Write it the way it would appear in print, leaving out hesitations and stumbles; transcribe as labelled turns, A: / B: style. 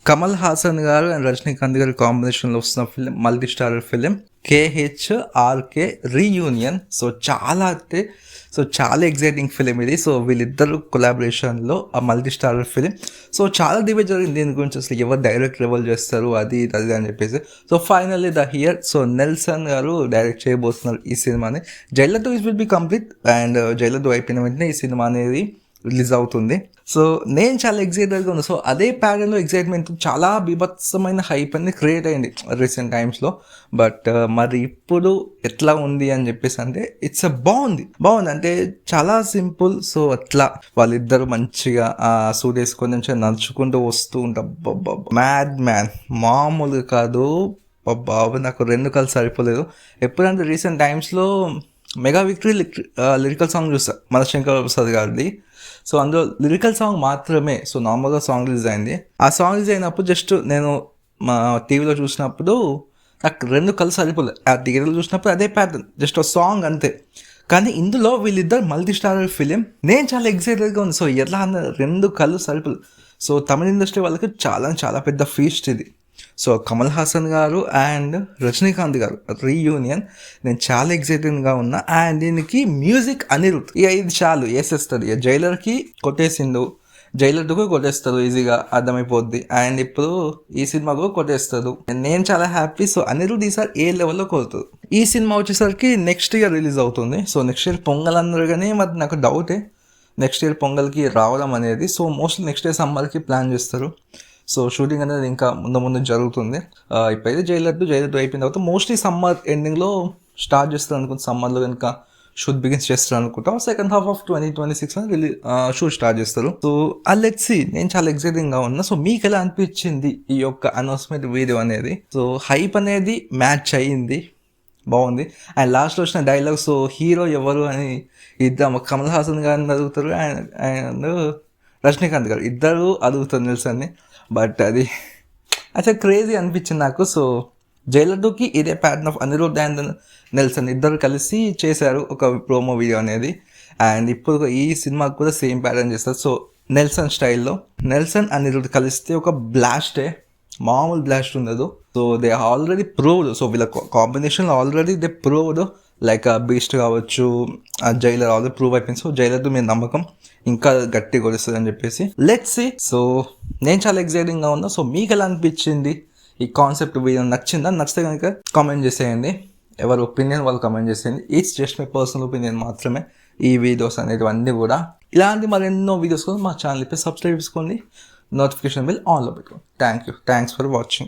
A: కమల్ హాసన్ గారు అండ్ రజనీకాంత్ గారి కాంబినేషన్లో వస్తున్న film, multi starrer film KHRK reunion. So చాలా ఎగ్జైటింగ్ ఫిలిం ఇది. సో వీళ్ళిద్దరు కొలాబరేషన్లో ఆ మల్టీ స్టారర్ ఫిలిం. సో చాలా డిబేట్ జరిగింది దీని గురించి, అసలు ఎవరు డైరెక్ట్ ఎవరు చేస్తారు అది అని చెప్పేసి. So finally the here. So Nelson గారు డైరెక్ట్ చేయబోతున్నారు ఈ సినిమాని. Jailer 2 will be complete and Jailer 2 అయిపోయిన వెంటనే ఈ సినిమా అనేది రిలీజ్ అవుతుంది. సో నేను చాలా ఎగ్జైటెడ్గా ఉన్నాను. సో అదే ప్యాటర్న్లో ఎగ్జైట్మెంట్ చాలా బీభత్సమైన హైప్ అనేది క్రియేట్ అయింది రీసెంట్ టైమ్స్లో. బట్ మరి ఇప్పుడు ఎట్లా ఉంది అని చెప్పేసి అంటే ఇట్స్ బాగుంది అంటే చాలా సింపుల్. సో అట్లా వాళ్ళిద్దరు మంచిగా సూట్ వేసుకొని మంచిగా నడుచుకుంటూ వస్తూ ఉంటాం. మ్యాడ్ మ్యాన్ మామూలుగా కాదు బాబు. నాకు 2 కళ్ళు సరిపోలేదు. ఎప్పుడంటే రీసెంట్ టైమ్స్లో మెగా విక్టరీ లిరికల్ సాంగ్ చూస్తా, మన శంకర్ ప్రసాద్ గారిది. సో అందులో లిరికల్ సాంగ్ మాత్రమే. సో నార్మల్గా సాంగ్ రిలీజ్ అయింది. ఆ సాంగ్ రిలీజ్ అయినప్పుడు జస్ట్ నేను మా టీవీలో చూసినప్పుడు నాకు 2 కళ్ళు సరిపోలేదు. ఆ థియేటర్లో చూసినప్పుడు అదే ప్యాటర్న్, జస్ట్ ఒక సాంగ్ అంతే. కానీ ఇందులో వీళ్ళిద్దరు మల్టీ స్టారర్ ఫిలిం నేను చాలా ఎగ్జైటెడ్గా ఉంది. సో ఎలా అన్న 2 కళ్ళు సరిపోలేదు. సో తమిళ ఇండస్ట్రీ వాళ్ళకి చాలా పెద్ద ఫీస్ట్ ఇది. సో కమల్ హాసన్ గారు అండ్ రజనీకాంత్ గారు రీయూనియన్, నేను చాలా ఎగ్జైటెడ్గా ఉన్నా. అండ్ దీనికి మ్యూజిక్ అనిరుద్. ఇక ఇది చాలు వేసేస్తుంది. ఇక జైలర్కి కొట్టేసిండు, జైలర్ 2 కొట్టేస్తారు ఈజీగా, అర్థమైపోద్ది. అండ్ ఇప్పుడు ఈ సినిమాకు కొట్టేస్తారు. నేను చాలా హ్యాపీ. సో అనిరుద్ ఈసారి ఏ లెవెల్లో కొడుతుంది. ఈ సినిమా వచ్చేసరికి నెక్స్ట్ ఇయర్ రిలీజ్ అవుతుంది. సో నెక్స్ట్ ఇయర్ పొంగల్ అన్నారు కానీ మరి నాకు డౌటే నెక్స్ట్ ఇయర్ పొంగల్కి రావడం అనేది. సో మోస్ట్లీ నెక్స్ట్ ఇయర్ సమ్మర్కి ప్లాన్ చేస్తారు. సో షూటింగ్ అనేది ఇంకా ముందు జరుగుతుంది. ఇప్పుడైతే జైలర్ 2 అయిపోయిన తర్వాత మోస్ట్లీ సమ్మర్ ఎండింగ్లో స్టార్ట్ చేస్తారు అనుకుంటా. సమ్మర్లో కనుక షూట్ బిగిన్స్ చేస్తారు అనుకుంటా. Second half of 2026 shoot start చేస్తారు. So let's see. నేను చాలా ఎక్సైటింగ్గా ఉన్నా. సో మీకు ఎలా అనిపించింది ఈ యొక్క అనౌన్స్మెంట్ వీడియో అనేది? సో హైప్ అనేది మ్యాచ్ అయ్యింది, బాగుంది. అండ్ లాస్ట్లో వచ్చిన డైలాగ్, సో హీరో ఎవరు అని ఇద్దరు కమల్ హాసన్ గారిని అడుగుతారు అండ్ రజనీకాంత్ గారు ఇద్దరు అడుగుతారు నెల్సన్ని. బట్ అది అసలు క్రేజీ అనిపించింది నాకు. సో జైలర్ 2కి ఇదే pattern of Anirudh and Nelson ఇద్దరు కలిసి చేశారు ఒక ప్రోమో వీడియో అనేది. అండ్ ఇప్పుడు ఈ సినిమాకి కూడా సేమ్ ప్యాటర్న్ చేస్తారు. సో నెల్సన్ స్టైల్లో నెల్సన్ అనిరుద్ కలిస్తే ఒక బ్లాస్టే, మామూలు బ్లాస్ట్ ఉండదు. So they already proved. So వీళ్ళ కాంబినేషన్లో already they proved. Like beast కావచ్చు, జైలర్ ఆల్రెడీ ప్రూవ్ అయిపోయింది. సో జైలర్ 2 మీద నమ్మకం ఇంకా గట్టిగా కొలుస్తుంది అని చెప్పేసి లెట్స్ సీ. సో నేను చాలా ఎక్సైటింగ్గా ఉన్నా. సో మీకు ఎలా అనిపించింది ఈ కాన్సెప్ట్? వీడియో నచ్చితే కనుక కామెంట్ చేసేయండి. ఎవరి ఒపీనియన్ వాళ్ళు కామెంట్ చేసేయండి. It's just my personal opinion మాత్రమే. ఈ వీడియోస్ అనేటివన్నీ కూడా ఇలాంటి మరెన్నో వీడియోస్ కోసం మా ఛానల్పై సబ్స్క్రైబ్ చేసుకోండి, నోటిఫికేషన్ బిల్ ఆన్లో పెట్టుకోండి. Thanks for watching.